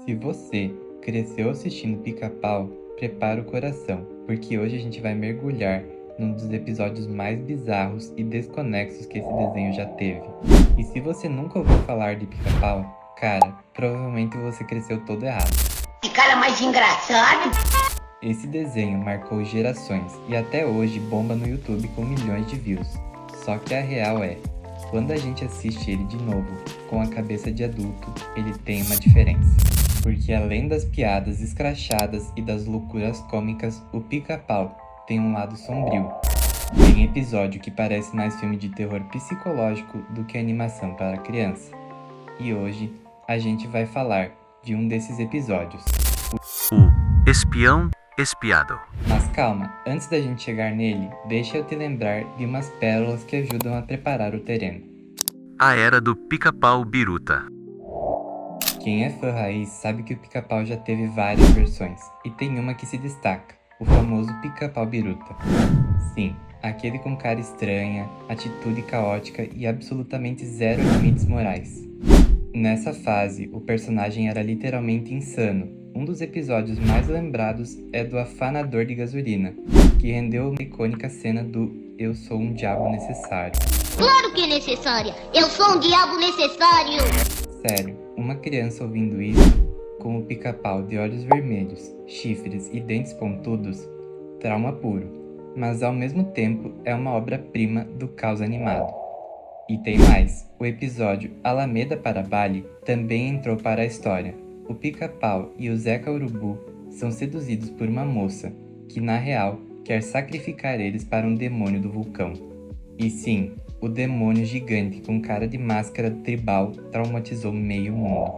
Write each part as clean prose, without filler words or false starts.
Se você cresceu assistindo Pica-Pau, prepara o coração, porque hoje a gente vai mergulhar num dos episódios mais bizarros e desconexos que esse desenho já teve. E se você nunca ouviu falar de Pica-Pau, cara, provavelmente você cresceu todo errado. Que cara mais engraçado! Esse desenho marcou gerações e até hoje bomba no YouTube com milhões de views. Só que a real é, quando a gente assiste ele de novo, com a cabeça de adulto, ele tem uma diferença. Porque além das piadas escrachadas e das loucuras cômicas, o Pica-Pau tem um lado sombrio. Tem episódio que parece mais filme de terror psicológico do que animação para criança. E hoje a gente vai falar de um desses episódios. O Espião Espiado. Mas calma, antes da gente chegar nele, deixa eu te lembrar de umas pérolas que ajudam a preparar o terreno. A Era do Pica-Pau Biruta. Quem é fã raiz sabe que o Pica-Pau já teve várias versões, e tem uma que se destaca, o famoso Pica-Pau Biruta. Sim, aquele com cara estranha, atitude caótica e absolutamente zero limites morais. Nessa fase, o personagem era literalmente insano. Um dos episódios mais lembrados é do afanador de gasolina, que rendeu uma icônica cena do Eu Sou um Diabo Necessário. Claro que é necessária! Eu sou um diabo necessário! Sério, uma criança ouvindo isso, com o Pica-Pau de olhos vermelhos, chifres e dentes pontudos, trauma puro, mas ao mesmo tempo é uma obra-prima do caos animado. E tem mais, o episódio Alameda para Bali também entrou para a história. O Pica-Pau e o Zeca Urubu são seduzidos por uma moça, que na real quer sacrificar eles para um demônio do vulcão. E sim, o demônio gigante com cara de máscara tribal traumatizou meio mundo.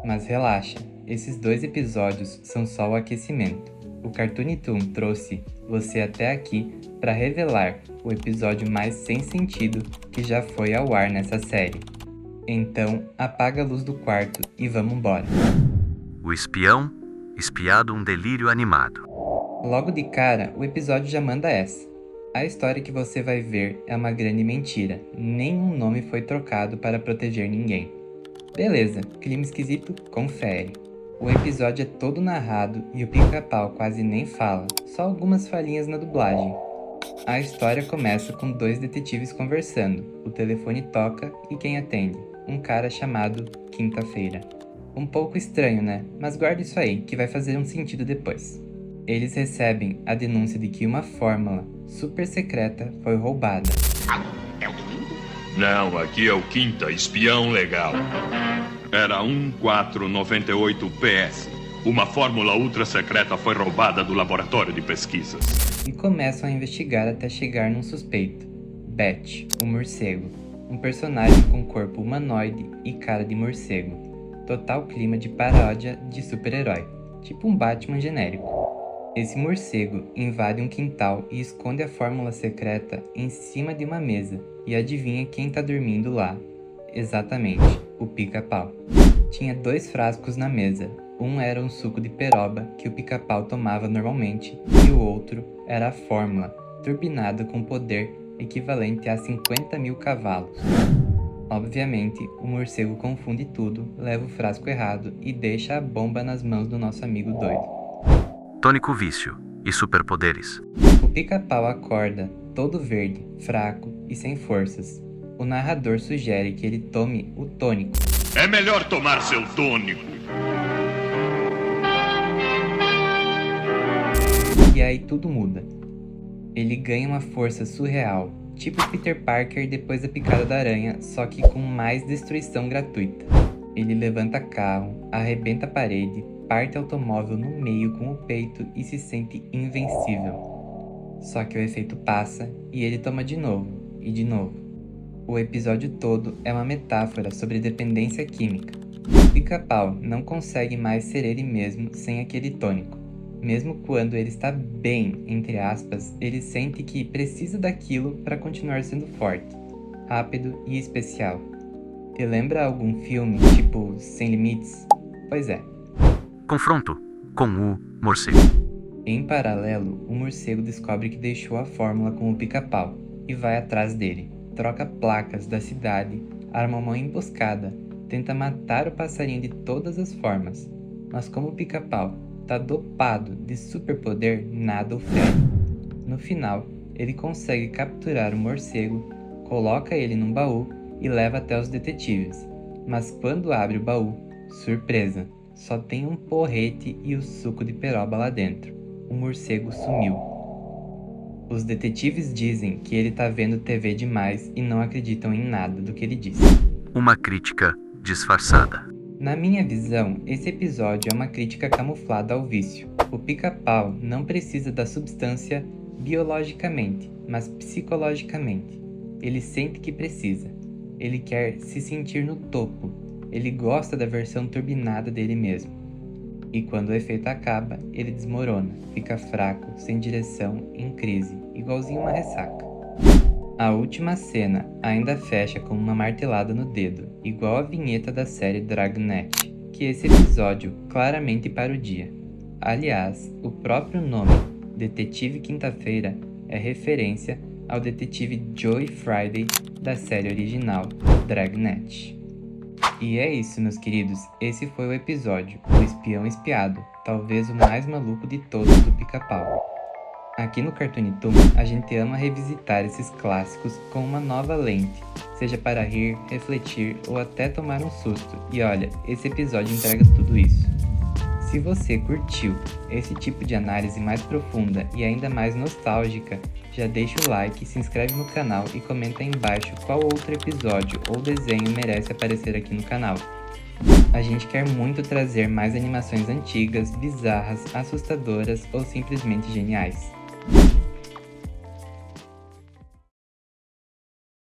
Mas relaxa, esses dois episódios são só o aquecimento. O Cartoon Toon trouxe você até aqui para revelar o episódio mais sem sentido que já foi ao ar nessa série. Então, apaga a luz do quarto e vamos embora. O Espião Espiado, um delírio animado. Logo de cara, o episódio já manda essa. A história que você vai ver é uma grande mentira. Nenhum nome foi trocado para proteger ninguém. Beleza, clima esquisito? Confere. O episódio é todo narrado e o Pica-Pau quase nem fala, só algumas falhinhas na dublagem. A história começa com dois detetives conversando. O telefone toca e quem atende? Um cara chamado Quinta-feira. Um pouco estranho, né? Mas guarda isso aí, que vai fazer um sentido depois. Eles recebem a denúncia de que uma fórmula super secreta foi roubada. É o domingo? Não, aqui é o Quinta, espião legal. Era 1498 PS. Uma fórmula ultra secreta foi roubada do laboratório de pesquisas. E começam a investigar até chegar num suspeito, Beth, o morcego, um personagem com corpo humanoide e cara de morcego. Total clima de paródia de super-herói, tipo um Batman genérico. Esse morcego invade um quintal e esconde a fórmula secreta em cima de uma mesa. E adivinha quem tá dormindo lá? Exatamente, o Pica-Pau. Tinha dois frascos na mesa. Um era um suco de peroba que o Pica-Pau tomava normalmente e o outro era a fórmula, turbinada com poder equivalente a 50.000 cavalos. Obviamente, o morcego confunde tudo, leva o frasco errado e deixa a bomba nas mãos do nosso amigo doido. Tônico Vício e Superpoderes. O Pica-Pau acorda, todo verde, fraco e sem forças. O narrador sugere que ele tome o tônico. É melhor tomar seu tônico. E aí tudo muda. Ele ganha uma força surreal, tipo Peter Parker depois da picada da aranha, só que com mais destruição gratuita. Ele levanta carro, arrebenta a parede, parte automóvel no meio com o peito e se sente invencível. Só que o efeito passa e ele toma de novo, e de novo. O episódio todo é uma metáfora sobre dependência química. O Pica-Pau não consegue mais ser ele mesmo sem aquele tônico. Mesmo quando ele está bem, entre aspas, ele sente que precisa daquilo para continuar sendo forte, rápido e especial. Te lembra algum filme, tipo Sem Limites? Pois é. Confronto com o morcego. Em paralelo, o morcego descobre que deixou a fórmula com o Pica-Pau e vai atrás dele. Troca placas da cidade, arma uma emboscada, tenta matar o passarinho de todas as formas. mas como o Pica-Pau tá dopado de superpoder, nada o fere. No final, ele consegue capturar o morcego, coloca ele num baú e leva até os detetives. Mas quando abre o baú, surpresa, só tem um porrete e o suco de peroba lá dentro. O morcego sumiu. Os detetives dizem que ele tá vendo TV demais e não acreditam em nada do que ele diz. Uma crítica disfarçada. Na minha visão, esse episódio é uma crítica camuflada ao vício. O Pica-Pau não precisa da substância biologicamente, mas psicologicamente. Ele sente que precisa. Ele quer se sentir no topo. Ele gosta da versão turbinada dele mesmo. E quando o efeito acaba, ele desmorona, fica fraco, sem direção, em crise, igualzinho uma ressaca. A última cena ainda fecha com uma martelada no dedo, igual a vinheta da série Dragnet, que esse episódio claramente parodia. Aliás, o próprio nome, Detetive Quinta-feira, é referência ao detetive Joey Friday da série original Dragnet. E é isso, meus queridos, esse foi o episódio, O Espião Espiado, talvez o mais maluco de todos do Pica-Pau. Aqui no Cartoon Toon, a gente ama revisitar esses clássicos com uma nova lente, seja para rir, refletir ou até tomar um susto, e olha, esse episódio entrega tudo isso. Se você curtiu esse tipo de análise mais profunda e ainda mais nostálgica, já deixa o like, se inscreve no canal e comenta aí embaixo qual outro episódio ou desenho merece aparecer aqui no canal. A gente quer muito trazer mais animações antigas, bizarras, assustadoras ou simplesmente geniais.